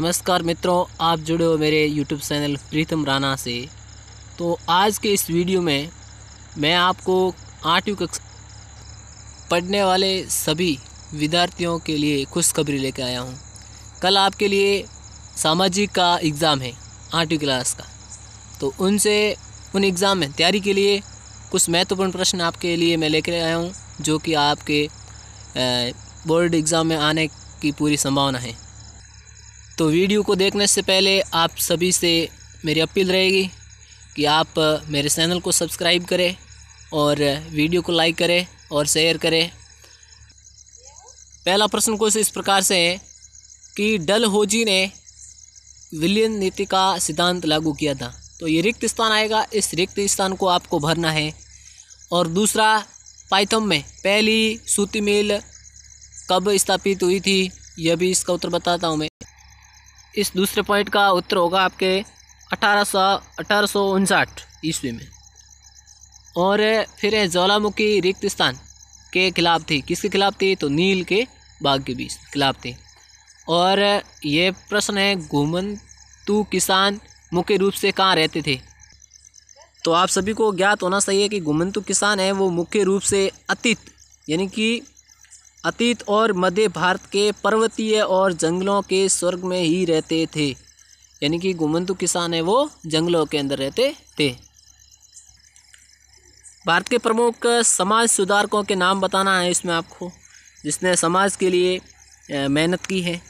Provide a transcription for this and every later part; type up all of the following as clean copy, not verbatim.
नमस्कार मित्रों, आप जुड़े हो मेरे YouTube चैनल प्रीतम राणा से। तो आज के इस वीडियो में मैं आपको 8वीं कक्षा पढ़ने वाले सभी विद्यार्थियों के लिए खुशखबरी लेकर आया हूं। कल आपके लिए सामाजिक का एग्ज़ाम है 8वीं क्लास का, तो उन एग्ज़ाम में तैयारी के लिए कुछ महत्वपूर्ण प्रश्न आपके लिए मैं लेकर आया हूं, जो कि आपके बोर्ड एग्ज़ाम में आने की पूरी संभावना है। तो वीडियो को देखने से पहले आप सभी से मेरी अपील रहेगी कि आप मेरे चैनल को सब्सक्राइब करें और वीडियो को लाइक करें और शेयर करें। पहला प्रश्न कुछ इस प्रकार से है कि डलहौजी ने विलियन नीति का सिद्धांत लागू किया था। तो ये रिक्त स्थान आएगा, इस रिक्त स्थान को आपको भरना है। और दूसरा, पाइथम में पहली सूती मिल कब स्थापित हुई थी, यह भी इसका उत्तर बताता हूँ मैं। इस दूसरे पॉइंट का उत्तर होगा आपके 1859 ईस्वी में। और फिर ज्वालामुखी रिक्त स्थान के खिलाफ थी, किसके खिलाफ थी? तो नील के बाग के बीच खिलाफ थी। और ये प्रश्न है, घुमंतु किसान मुख्य रूप से कहाँ रहते थे? तो आप सभी को ज्ञात होना चाहिए कि घुमंतु किसान है वो मुख्य रूप से अतीत और मध्य भारत के पर्वतीय और जंगलों के स्वर्ग में ही रहते थे। यानी कि घुमंतु किसान है वो जंगलों के अंदर रहते थे। भारत के प्रमुख समाज सुधारकों के नाम बताना है इसमें आपको, जिसने समाज के लिए मेहनत की है।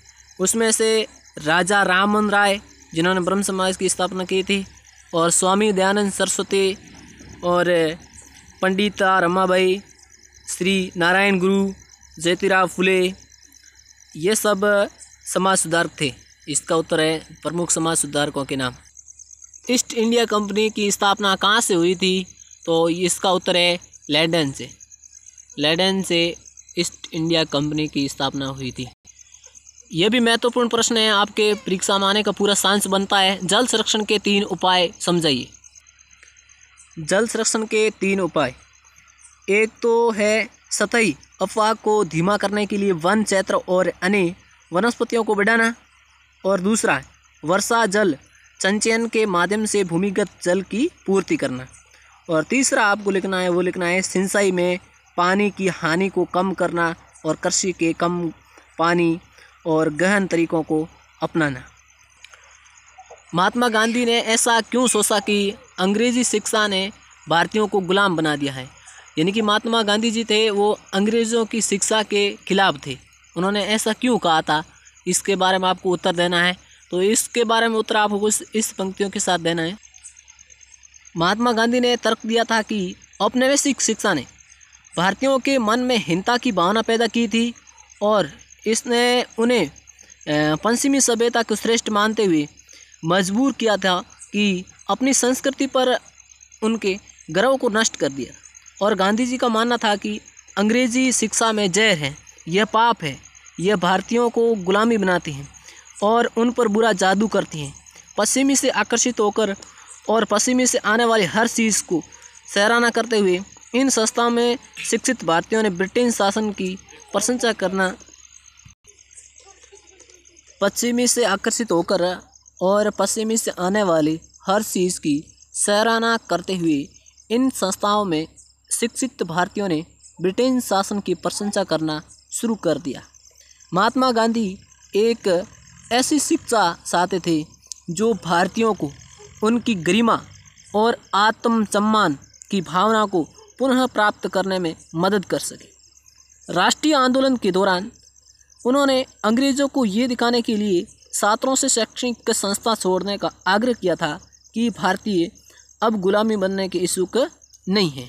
उसमें से राजा राममोहन राय, जिन्होंने ब्रह्म समाज की स्थापना की थी, और स्वामी दयानंद सरस्वती, और पंडिता रमाबाई, श्री नारायण गुरु, ज्योतिराव फुले, ये सब समाज सुधारक थे। इसका उत्तर है प्रमुख समाज सुधारकों के नाम। ईस्ट इंडिया कंपनी की स्थापना कहाँ से हुई थी? तो इसका उत्तर है लंदन से। लंदन से ईस्ट इंडिया कंपनी की स्थापना हुई थी। यह भी महत्वपूर्ण प्रश्न है, आपके परीक्षा में आने का पूरा चांस बनता है। जल संरक्षण के 3 उपाय समझाइए। जल संरक्षण के 3 उपाय, एक तो है सतही अफवाह को धीमा करने के लिए वन क्षेत्र और अन्य वनस्पतियों को बढ़ाना, और दूसरा वर्षा जल संचयन के माध्यम से भूमिगत जल की पूर्ति करना, और तीसरा आपको लिखना है सिंचाई में पानी की हानि को कम करना और कृषि के कम पानी और गहन तरीकों को अपनाना। महात्मा गांधी ने ऐसा क्यों सोचा कि अंग्रेजी शिक्षा ने भारतीयों को गुलाम बना दिया है? यानी कि महात्मा गांधी जी थे वो अंग्रेज़ों की शिक्षा के खिलाफ थे। उन्होंने ऐसा क्यों कहा था, इसके बारे में आपको उत्तर देना है। तो इसके बारे में उत्तर आपको इस पंक्तियों के साथ देना है। महात्मा गांधी ने तर्क दिया था कि औपनिवेशिक शिक्षा ने भारतीयों के मन में हीनता की भावना पैदा की थी, और इसने उन्हें पश्चिमी सभ्यता को श्रेष्ठ मानते हुए मजबूर किया था कि अपनी संस्कृति पर उनके गर्व को नष्ट कर दिया। और गांधी जी का मानना था कि अंग्रेजी शिक्षा में जहर है, यह पाप है, यह भारतीयों को गुलामी बनाती हैं और उन पर बुरा जादू करती हैं। पश्चिमी से आकर्षित होकर और पश्चिमी से आने वाली हर चीज़ को सराहना करते हुए इन संस्थाओं में शिक्षित भारतीयों ने ब्रिटिश शासन की प्रशंसा करना। पश्चिमी से आकर्षित होकर और पश्चिमी से आने वाली हर चीज़ की सराहना करते हुए इन संस्थाओं में शिक्षित भारतीयों ने ब्रिटेन शासन की प्रशंसा करना शुरू कर दिया। महात्मा गांधी एक ऐसी शिक्षा चाहते थे जो भारतीयों को उनकी गरिमा और आत्मसम्मान की भावना को पुनः प्राप्त करने में मदद कर सके। राष्ट्रीय आंदोलन के दौरान उन्होंने अंग्रेज़ों को ये दिखाने के लिए छात्रों से शैक्षणिक संस्था छोड़ने का आग्रह किया था कि भारतीय अब गुलामी बनने के इच्छुक नहीं हैं।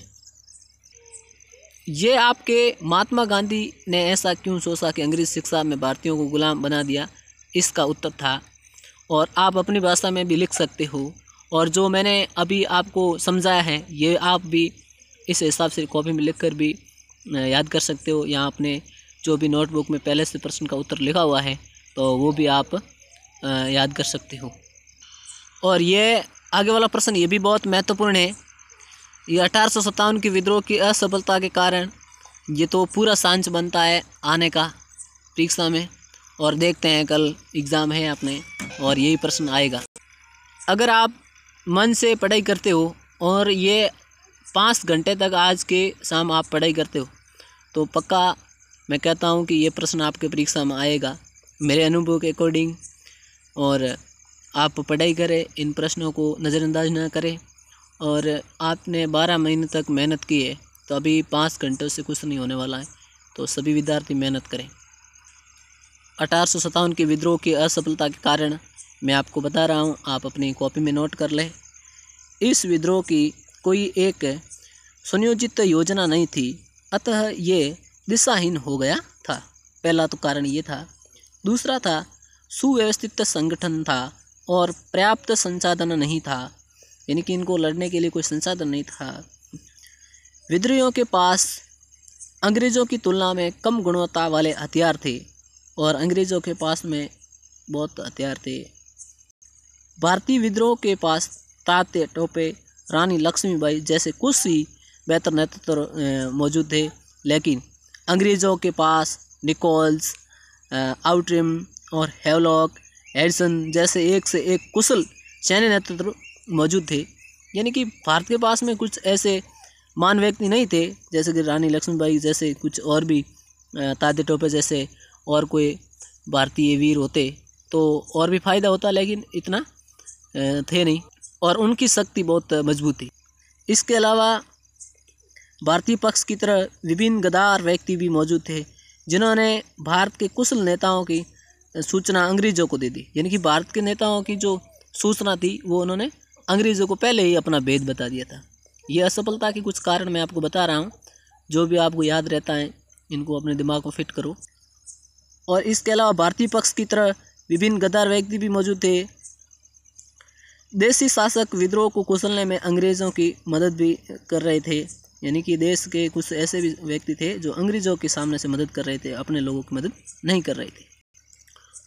ये आपके महात्मा गांधी ने ऐसा क्यों सोचा कि अंग्रेज़ी शिक्षा में भारतीयों को गुलाम बना दिया, इसका उत्तर था। और आप अपनी भाषा में भी लिख सकते हो, और जो मैंने अभी आपको समझाया है ये आप भी इस हिसाब से कॉपी में लिखकर भी याद कर सकते हो, या आपने जो भी नोटबुक में पहले से प्रश्न का उत्तर लिखा हुआ है तो वो भी आप याद कर सकते हो। और ये आगे वाला प्रश्न ये भी बहुत महत्वपूर्ण है। ये 1857 की विद्रोह की असफलता के कारण ये तो पूरा चांस बनता है आने का परीक्षा में। और देखते हैं, कल एग्ज़ाम है अपने और यही प्रश्न आएगा। अगर आप मन से पढ़ाई करते हो और ये 5 घंटे तक आज के शाम आप पढ़ाई करते हो तो पक्का मैं कहता हूँ कि ये प्रश्न आपके परीक्षा में आएगा मेरे अनुभव के अकॉर्डिंग। और आप पढ़ाई करें, इन प्रश्नों को नज़रअंदाज ना करें। और आपने 12 महीने तक मेहनत की है तो अभी 5 घंटों से कुछ नहीं होने वाला है, तो सभी विद्यार्थी मेहनत करें। 1857 के विद्रोह की असफलता के कारण मैं आपको बता रहा हूँ, आप अपनी कॉपी में नोट कर लें। इस विद्रोह की कोई एक सुनियोजित योजना नहीं थी, अतः ये दिशाहीन हो गया था। पहला तो कारण ये था। दूसरा था, सुव्यवस्थित संगठन था और पर्याप्त संसाधन नहीं था, यानी कि इनको लड़ने के लिए कोई संसाधन नहीं था। विद्रोहियों के पास अंग्रेज़ों की तुलना में कम गुणवत्ता वाले हथियार थे और अंग्रेज़ों के पास में बहुत हथियार थे। भारतीय विद्रोह के पास तात्या टोपे, रानी लक्ष्मीबाई जैसे कुछ ही बेहतर नेतृत्व मौजूद थे, लेकिन अंग्रेज़ों के पास निकोल्स, आउट्रिम और हेवलॉक, एडिसन जैसे एक से एक कुशल सैन्य नेतृत्व मौजूद थे। यानी कि भारत के पास में कुछ ऐसे महान व्यक्ति नहीं थे जैसे कि रानी लक्ष्मीबाई जैसे, कुछ और भी तात्या टोपे जैसे और कोई भारतीय वीर होते तो और भी फ़ायदा होता, लेकिन इतना थे नहीं और उनकी शक्ति बहुत मजबूत थी। इसके अलावा भारतीय पक्ष की तरह विभिन्न गद्दार व्यक्ति भी मौजूद थे जिन्होंने भारत के कुशल नेताओं की सूचना अंग्रेज़ों को दे दी। यानी कि भारत के नेताओं की जो सूचना थी वो उन्होंने अंग्रेज़ों को पहले ही अपना भेद बता दिया था। ये असफलता के कुछ कारण मैं आपको बता रहा हूँ, जो भी आपको याद रहता है इनको अपने दिमाग को फिट करो। और इसके अलावा भारतीय पक्ष की तरह विभिन्न गद्दार व्यक्ति भी मौजूद थे। देशी शासक विद्रोह को कुचलने में अंग्रेज़ों की मदद भी कर रहे थे। यानी कि देश के कुछ ऐसे भी व्यक्ति थे जो अंग्रेज़ों के सामने से मदद कर रहे थे, अपने लोगों की मदद नहीं कर रहे थे।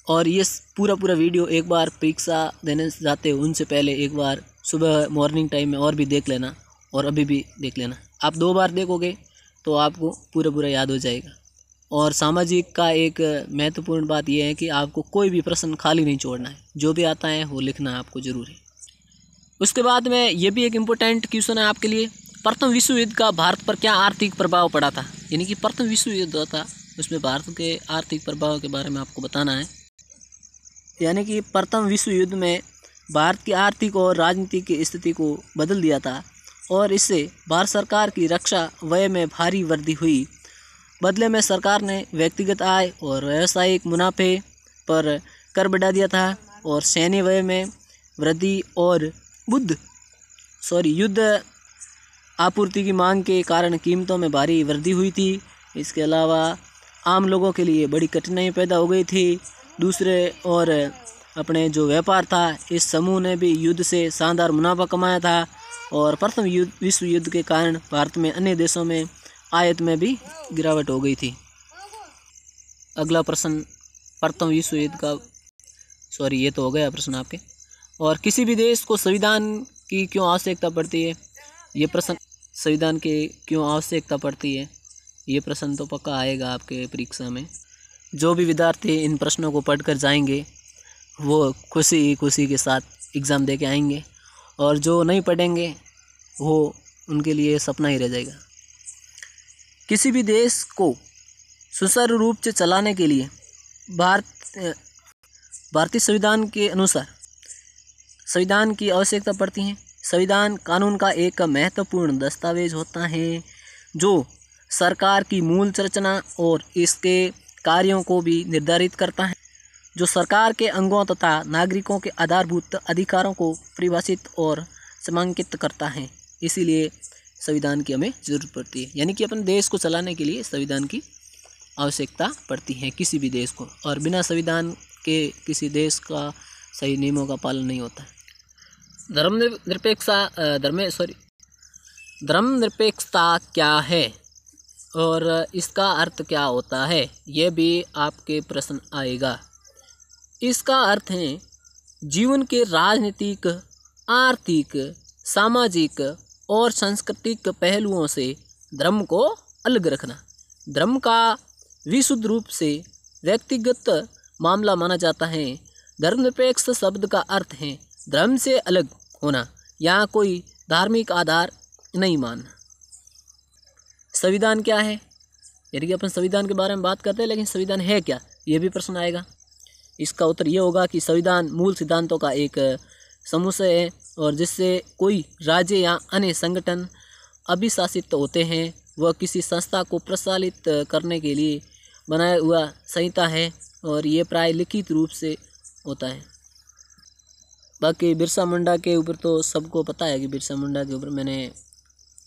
और ये पूरा वीडियो एक बार परीक्षा देने जाते हो उनसे पहले एक बार सुबह मॉर्निंग टाइम में और भी देख लेना और अभी भी देख लेना। आप 2 बार देखोगे तो आपको पूरा याद हो जाएगा। और सामाजिक का एक महत्वपूर्ण बात यह है कि आपको कोई भी प्रश्न खाली नहीं छोड़ना है, जो भी आता है वो लिखना है आपको ज़रूर है। उसके बाद में ये भी एक इम्पोर्टेंट क्वेश्चन है आपके लिए, प्रथम विश्व युद्ध का भारत पर क्या आर्थिक प्रभाव पड़ा था। यानी कि प्रथम विश्व युद्ध था, उसमें भारत के आर्थिक प्रभाव के बारे में आपको बताना है। यानी कि प्रथम विश्व युद्ध में भारत की आर्थिक और राजनीतिक की स्थिति को बदल दिया था और इससे भारत सरकार की रक्षा व्यय में भारी वृद्धि हुई। बदले में सरकार ने व्यक्तिगत आय और व्यावसायिक मुनाफे पर कर बढ़ा दिया था और सैन्य व्यय में वृद्धि और युद्ध आपूर्ति की मांग के कारण कीमतों में भारी वृद्धि हुई थी। इसके अलावा आम लोगों के लिए बड़ी कठिनाई पैदा हो गई थी। दूसरे और अपने जो व्यापार था, इस समूह ने भी युद्ध से शानदार मुनाफा कमाया था और प्रथम विश्व युद्ध के कारण भारत में अन्य देशों में आयात में भी गिरावट हो गई थी। अगला प्रश्न प्रथम विश्व युद्ध का, ये तो हो गया प्रश्न आपके। और किसी भी देश को संविधान की क्यों आवश्यकता पड़ती है, ये प्रश्न संविधान की क्यों आवश्यकता पड़ती है, ये प्रश्न तो पक्का आएगा आपके परीक्षा में। जो भी विद्यार्थी इन प्रश्नों को पढ़कर जाएंगे वो खुशी के साथ एग्ज़ाम दे के आएंगे और जो नहीं पढ़ेंगे वो उनके लिए सपना ही रह जाएगा। किसी भी देश को सुचारू रूप से चलाने के लिए भारतीय संविधान के अनुसार संविधान की आवश्यकता पड़ती है। संविधान कानून का एक महत्वपूर्ण दस्तावेज होता है जो सरकार की मूल संरचना और इसके कार्यों को भी निर्धारित करता है, जो सरकार के अंगों तथा नागरिकों के आधारभूत अधिकारों को परिभाषित और सीमांकित करता है। इसीलिए संविधान की हमें ज़रूरत पड़ती है। यानी कि अपने देश को चलाने के लिए संविधान की आवश्यकता पड़ती है किसी भी देश को, और बिना संविधान के किसी देश का सही नियमों का पालन नहीं होता है। धर्मनिरपेक्षता क्या है और इसका अर्थ क्या होता है, यह भी आपके प्रश्न आएगा। इसका अर्थ है जीवन के राजनीतिक, आर्थिक, सामाजिक और सांस्कृतिक पहलुओं से धर्म को अलग रखना। धर्म का विशुद्ध रूप से व्यक्तिगत मामला माना जाता है। धर्मनिरपेक्ष शब्द का अर्थ है धर्म से अलग होना, यहाँ कोई धार्मिक आधार नहीं मानना। संविधान क्या है? यानी कि अपन संविधान के बारे में बात करते हैं, लेकिन संविधान है क्या, ये भी प्रश्न आएगा। इसका उत्तर ये होगा कि संविधान मूल सिद्धांतों का एक समूह है और जिससे कोई राज्य या अन्य संगठन अभिशासित होते हैं। वह किसी संस्था को प्रचालित करने के लिए बनाया हुआ संहिता है और ये प्राय लिखित रूप से होता है। बाकी बिरसा मुंडा के ऊपर तो सबको पता है कि बिरसा मुंडा के ऊपर मैंने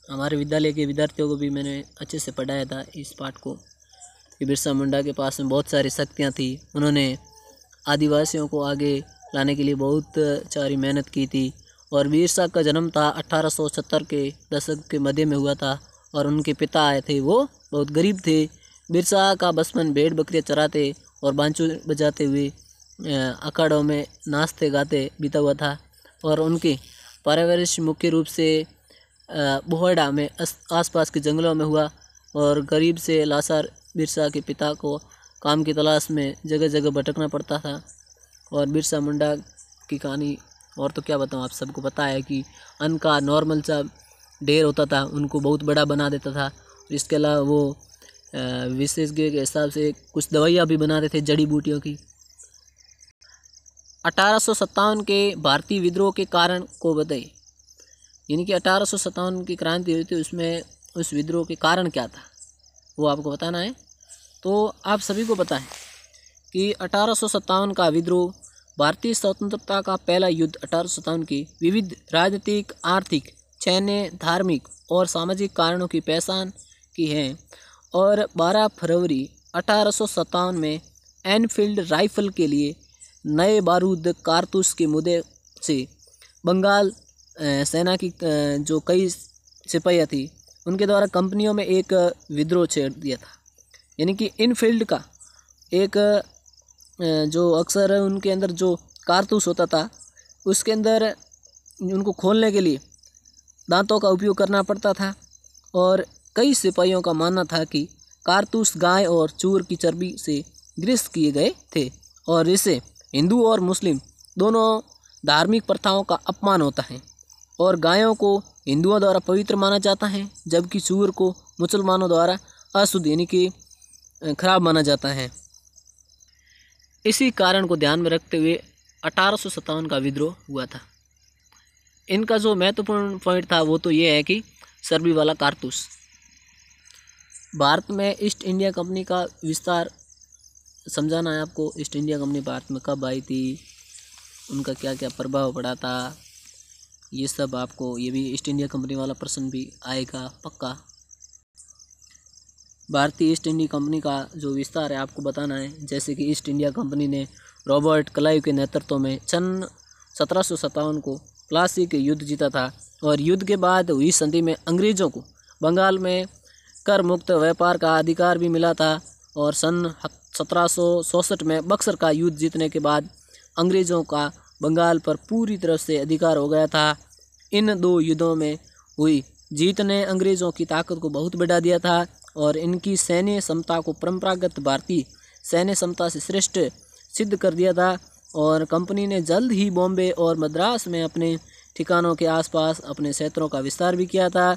हमारे विद्यालय के विद्यार्थियों को भी मैंने अच्छे से पढ़ाया था इस पाठ को, कि बिरसा मुंडा के पास में बहुत सारी शक्तियाँ थी। उन्होंने आदिवासियों को आगे लाने के लिए बहुत सारी मेहनत की थी। और बिरसा का जन्म था 1870 के दशक के मध्य में हुआ था और उनके पिता आए थे वो बहुत गरीब थे। बिरसा का बचपन भेड़ बकरियाँ चराते और बांसुरी बजाते हुए अखाड़ों में नाचते गाते बीता हुआ था। और उनके परवरिश मुख्य रूप से बोहड़ा में आसपास के जंगलों में हुआ और गरीब से लाचार बिरसा के पिता को काम की तलाश में जगह जगह भटकना पड़ता था। और बिरसा मुंडा की कहानी और तो क्या बताऊँ, आप सबको पता है कि अन्न का नॉर्मल सा ढेर होता था, उनको बहुत बड़ा बना देता था। इसके अलावा वो विशेषज्ञ के हिसाब से कुछ दवाइयाँ भी बनाते थे जड़ी बूटियों की। 1857 के भारतीय विद्रोह के कारण को बताइए। यानी कि 1857 की क्रांति हुई थी, उसमें उस विद्रोह के कारण क्या था वो आपको बताना है। तो आप सभी को पता है कि 1857 का विद्रोह भारतीय स्वतंत्रता का पहला युद्ध 1857 की विविध राजनीतिक, आर्थिक, सैन्य, धार्मिक और सामाजिक कारणों की पहचान की है। और 12 फरवरी 1857 में एनफील्ड राइफल के लिए नए बारूद कारतूस के मुद्दे से बंगाल सेना की जो कई सिपाहियाँ थी उनके द्वारा कंपनियों में एक विद्रोह छेड़ दिया था। यानी कि इनफील्ड का एक जो अक्सर उनके अंदर जो कारतूस होता था उसके अंदर उनको खोलने के लिए दांतों का उपयोग करना पड़ता था। और कई सिपाहियों का मानना था कि कारतूस गाय और चूर की चर्बी से ग्रीस किए गए थे और इससे हिंदू और मुस्लिम दोनों धार्मिक प्रथाओं का अपमान होता है। और गायों को हिंदुओं द्वारा पवित्र माना जाता है जबकि चूर को मुसलमानों द्वारा अशुद्ध यानी कि खराब माना जाता है। इसी कारण को ध्यान में रखते हुए 1857 का विद्रोह हुआ था। इनका जो महत्वपूर्ण पॉइंट था वो तो ये है कि चर्बी वाला कारतूस। भारत में ईस्ट इंडिया कंपनी का विस्तार समझाना है आपको। ईस्ट इंडिया कंपनी भारत में कब आई थी, उनका क्या क्या प्रभाव पड़ा था, ये सब आपको, ये भी ईस्ट इंडिया कंपनी वाला प्रश्न भी आएगा पक्का। भारतीय ईस्ट इंडिया कंपनी का जो विस्तार है आपको बताना है। जैसे कि ईस्ट इंडिया कंपनी ने रॉबर्ट क्लाइव के नेतृत्व में सन 1757 को प्लासी के युद्ध जीता था और युद्ध के बाद हुई संधि में अंग्रेज़ों को बंगाल में कर मुक्त व्यापार का अधिकार भी मिला था। और सन 1764 में बक्सर का युद्ध जीतने के बाद अंग्रेज़ों का बंगाल पर पूरी तरह से अधिकार हो गया था। इन दो युद्धों में हुई जीत ने अंग्रेज़ों की ताकत को बहुत बढ़ा दिया था और इनकी सैन्य क्षमता को परंपरागत भारतीय सैन्य क्षमता से श्रेष्ठ सिद्ध कर दिया था। और कंपनी ने जल्द ही बॉम्बे और मद्रास में अपने ठिकानों के आसपास अपने क्षेत्रों का विस्तार भी किया था।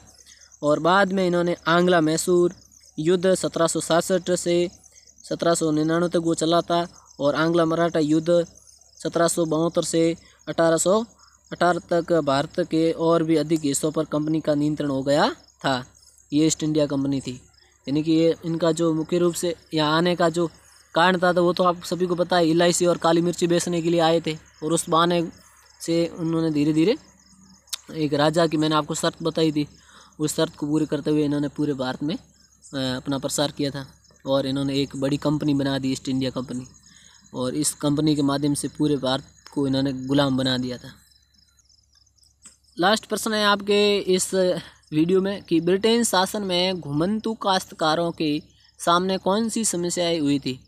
और बाद में इन्होंने आंग्ला मैसूर युद्ध 1767 से 1799 तक वो चला था और आंग्ला मराठा युद्ध 1772 से 1818 तक भारत के और भी अधिक हिस्सों पर कंपनी का नियंत्रण हो गया था। ये ईस्ट इंडिया कंपनी थी। यानी कि ये इनका जो मुख्य रूप से यहाँ आने का जो कारण था तो वो तो आप सभी को पता है, इलायची और काली मिर्ची बेचने के लिए आए थे और उस बहाने से उन्होंने धीरे धीरे एक राजा की मैंने आपको शर्त बताई थी, उस शर्त को पूरी करते हुए इन्होंने पूरे भारत में अपना प्रसार किया था और इन्होंने एक बड़ी कंपनी बना दी ईस्ट इंडिया कंपनी। और इस कंपनी के माध्यम से पूरे भारत को इन्होंने गुलाम बना दिया था। लास्ट प्रश्न है आपके इस वीडियो में कि ब्रिटेन शासन में घुमंतु काश्तकारों के सामने कौन सी समस्याएं हुई थी।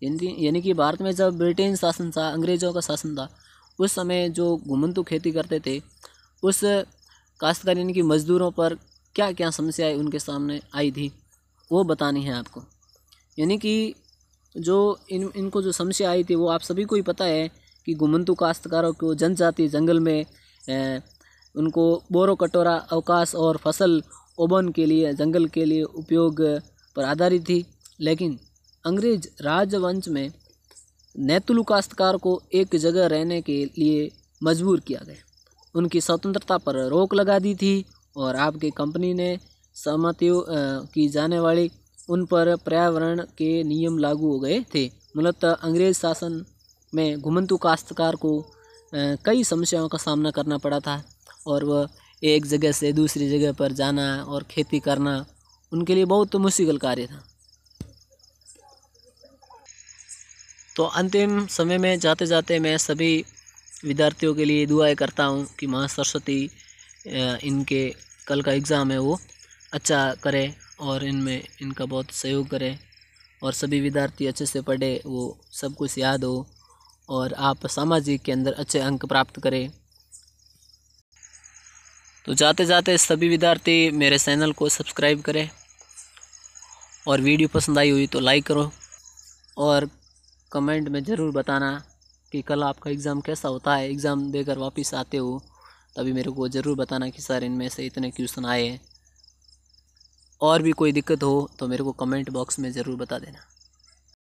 यानी कि भारत में जब ब्रिटेन शासन था, अंग्रेज़ों का शासन था, उस समय जो घुमंतु खेती करते थे उस काश्तकार यानी कि मज़दूरों पर क्या क्या समस्याएं उनके सामने आई थी वो बतानी है आपको। यानी कि जो इनको जो समस्या आई थी वो आप सभी को ही पता है कि घुमंतु काश्तकारों को जनजाति जंगल में उनको बोरो कटोरा अवकाश और फसल ओबन के लिए जंगल के लिए उपयोग पर आधारित थी। लेकिन अंग्रेज राजवंश में नेतुलु काश्तकार को एक जगह रहने के लिए मजबूर किया गया, उनकी स्वतंत्रता पर रोक लगा दी थी और आपकी कंपनी ने सहमतियों की जाने वाली उन पर पर्यावरण के नियम लागू हो गए थे। मूलतः अंग्रेज शासन में घुमंतु काश्तकार को कई समस्याओं का सामना करना पड़ा था और वह एक जगह से दूसरी जगह पर जाना और खेती करना उनके लिए बहुत मुश्किल कार्य था। तो अंतिम समय में जाते जाते मैं सभी विद्यार्थियों के लिए दुआएं करता हूं कि माँ सरस्वती इनके कल का एग्ज़ाम है वो अच्छा करे और इनमें इनका बहुत सहयोग करे और सभी विद्यार्थी अच्छे से पढ़े, वो सब कुछ याद हो और आप सामाजिक के अंदर अच्छे अंक प्राप्त करें। तो जाते जाते सभी विद्यार्थी मेरे चैनल को सब्सक्राइब करें और वीडियो पसंद आई हुई तो लाइक करो और कमेंट में ज़रूर बताना कि कल आपका एग्ज़ाम कैसा होता है। एग्ज़ाम देकर वापस आते हो तभी मेरे को ज़रूर बताना कि सर इनमें से इतने क्वेश्चन आए हैं। और भी कोई दिक्कत हो तो मेरे को कमेंट बॉक्स में ज़रूर बता देना।